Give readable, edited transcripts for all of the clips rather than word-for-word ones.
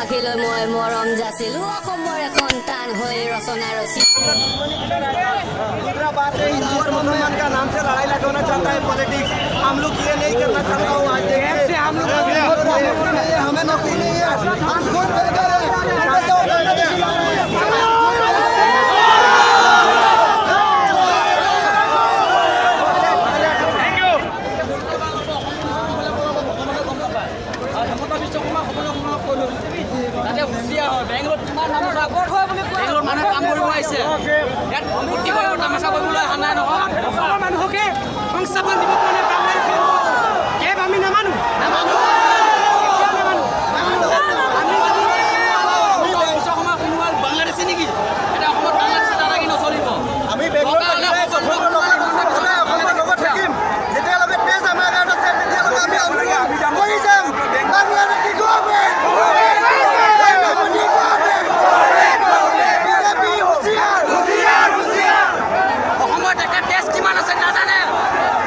অসমবাসীলৈ মই মৰম যাচিলো অসমৰ এখন টান হৈ ৰচনা ৰচি हिंदू और मुसलमान का नाम से लड़ाई लगाना चाहता है पॉलिटिक्स हम लोग ये नहीं करना चाहता हूँ आज देखिए हमें नौकरी नहीं है हम खुद बेघर हैं মানুহকে সংস্থাপন দিব পৰা নাই কেব আমি নামানো বাংলাদেশী নেকি এটা অসমত বাংলাদেশী নালাগি নচলিব আমি অসমৰ লগত থাকিম যেতিয়ালৈকে তেজ আমাৰ গাত আছে তেতিয়ালৈকে আমি আন্দোলন কৰি যাম বাংলাদেশী অসমত একটা টেষ্ট কিমান আছে নাজানে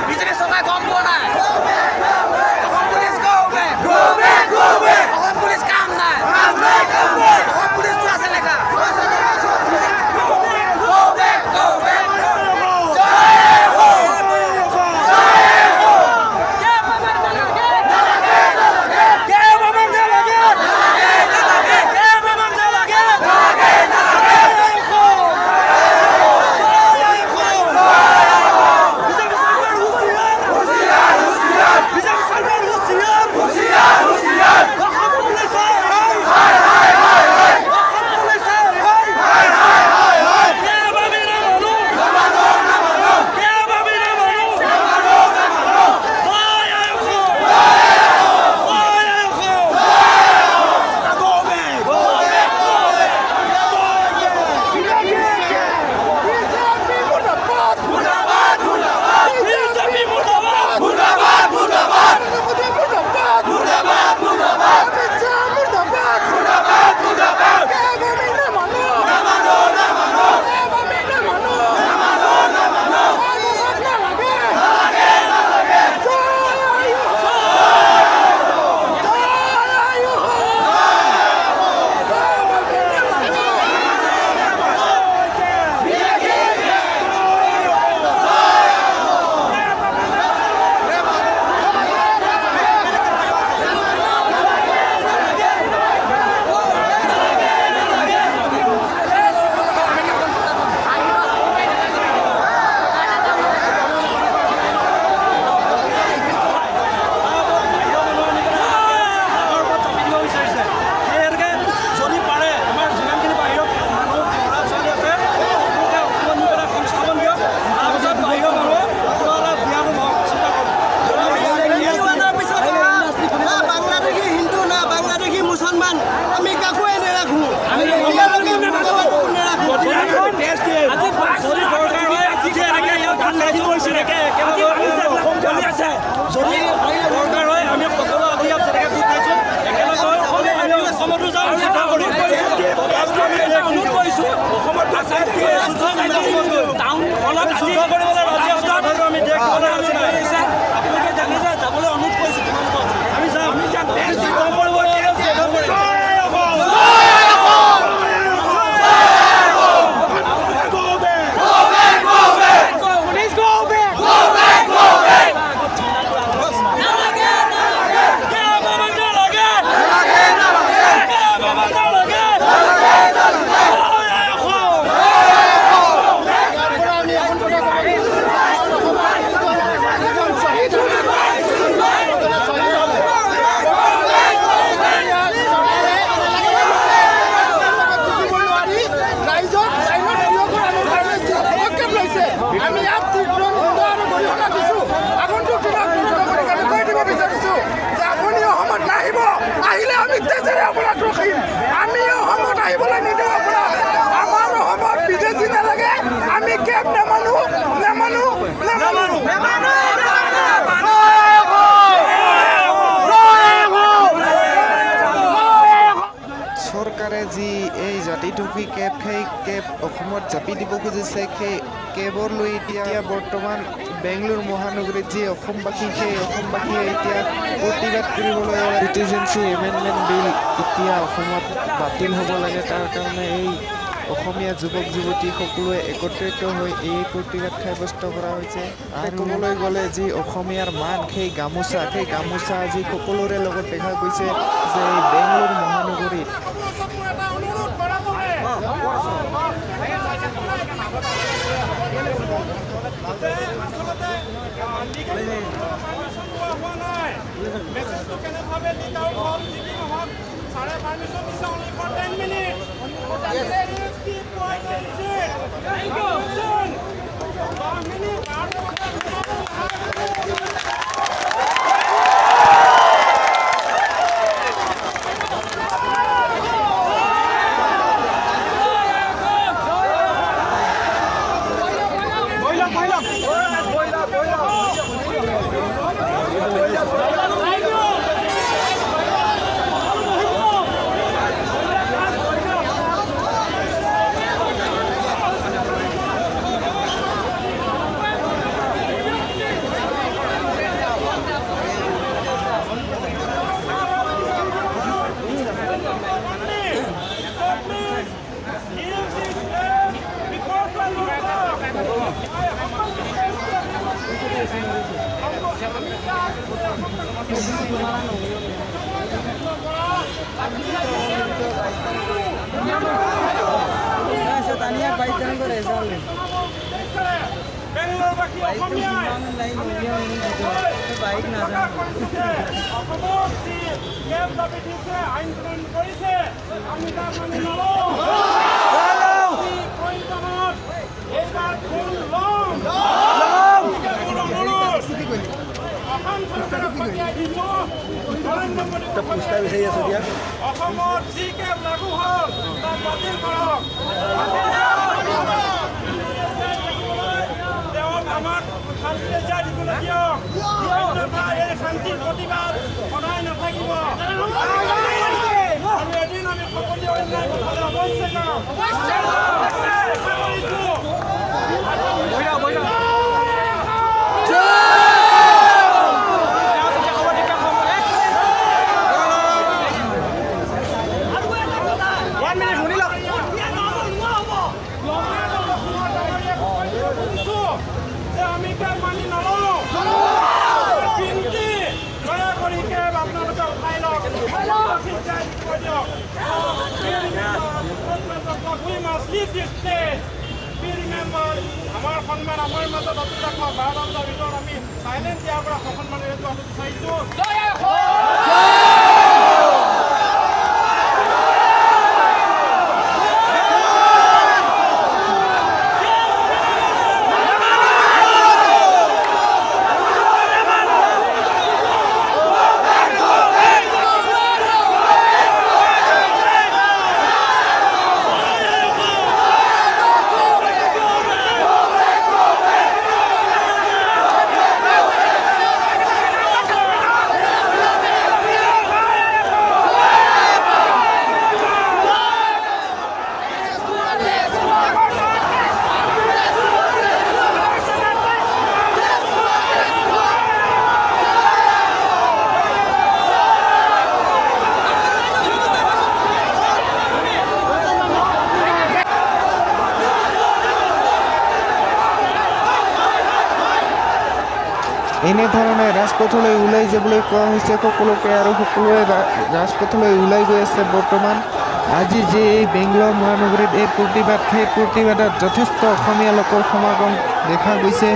বিজেপি চৰকাৰে গম পোৱা নাই অসম পুলিচ অসম পুলিচ কাম নাই অসম পুলিচটো আছে লেখা চৰকাৰে যি এই জাতিটোপী কেব সেই কেব অসমত জাপি দিব খুজিছে সেই কেবৰ লৈ এতিয়া বৰ্তমান বেংগলোৰ মহানগৰীত যি অসমবাসী সেই অসমবাসীয়ে এতিয়া প্ৰতিবাদ কৰিবলৈ চিটিজেনশ্বিপ এমেণ্ডমেণ্ট বিল এতিয়া অসমত বাতিল হ'ব লাগে। তাৰ কাৰণে এই অসমীয়া যুৱক যুৱতী সকলোৱে একত্ৰিত হৈ এই প্ৰতিবাদ সাব্যস্ত কৰা হৈছে। আৰু ক'বলৈ গ'লে যি অসমীয়াৰ মান সেই গামোচা আজি সকলোৰে লগত দেখা গৈছে যে এই বেংগলোৰ মহানগৰীত অসমত যি কেব লাগু হ'ল তাক বাতিল কৰক। তেওঁক আমাক শান্তিৰে জীয়াই দিবলৈ দিয়ক। এই শান্তিৰ প্ৰতিবাদ সদায় নাথাকিব। এদিন আমি সকলোৱে অন্যায় কথালৈ অৱশ্যে যাম। আমাৰ সন্মান আমাৰ মাজত অটুট ৰাখক। 12টা বজাৰ ভিতৰত আমি চাইলেণ্ট দিয়াৰ পৰা সন্মানেৰে যোৱাটো বিচাৰিছোঁ। এনেধৰণে ৰাজপথলৈ ওলাই যাবলৈ কোৱা হৈছে সকলোকে, আৰু সকলোৱে ৰাজপথলৈ ওলাই গৈ আছে। বৰ্তমান আজি যে এই বেংগলোৰ মহানগৰীত এই প্ৰতিবাদ, সেই প্ৰতিবাদত যথেষ্ট অসমীয়া লোকৰ সমাগম দেখা গৈছে।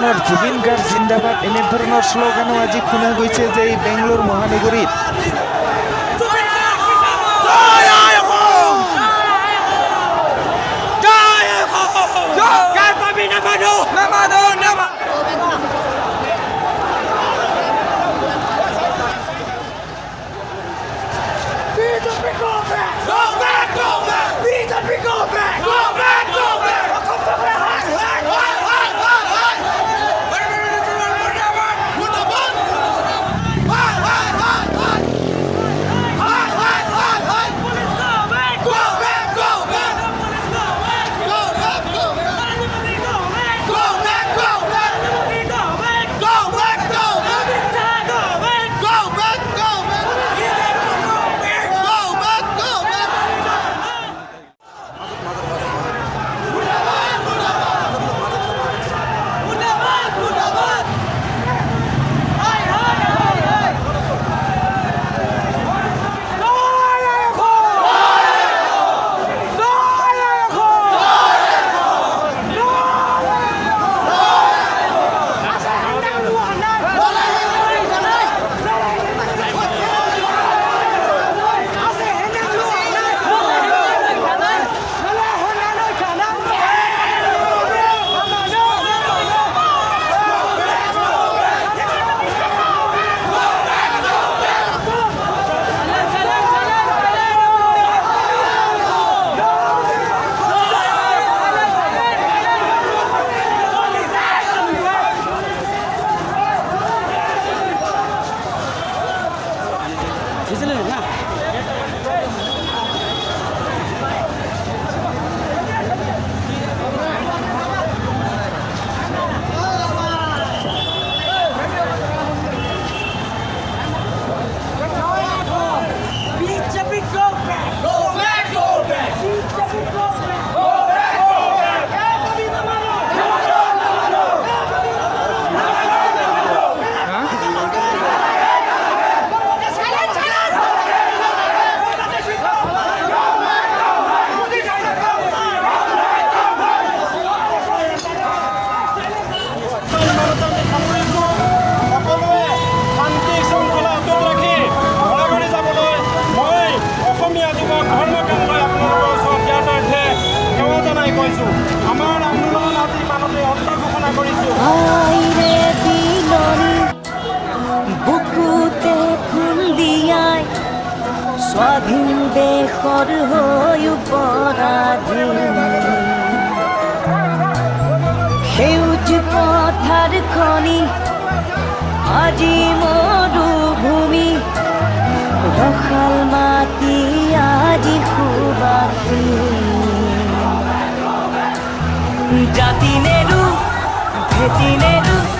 ধৰণৰ জুবিন গাৰ্গ জিন্দাবাদ এনেধৰণৰ শ্লোগানো আজি শুনা গৈছে যে এই বেংগলোৰ মহানগৰীত। স্বাধীন দেশৰ হৈ পৰাধীন সেউজ পথাৰ খনি আজি মৰুভূমি ৰসাল মাটি আজি সুবাসী জাতি নেৰু ভেটি নেৰু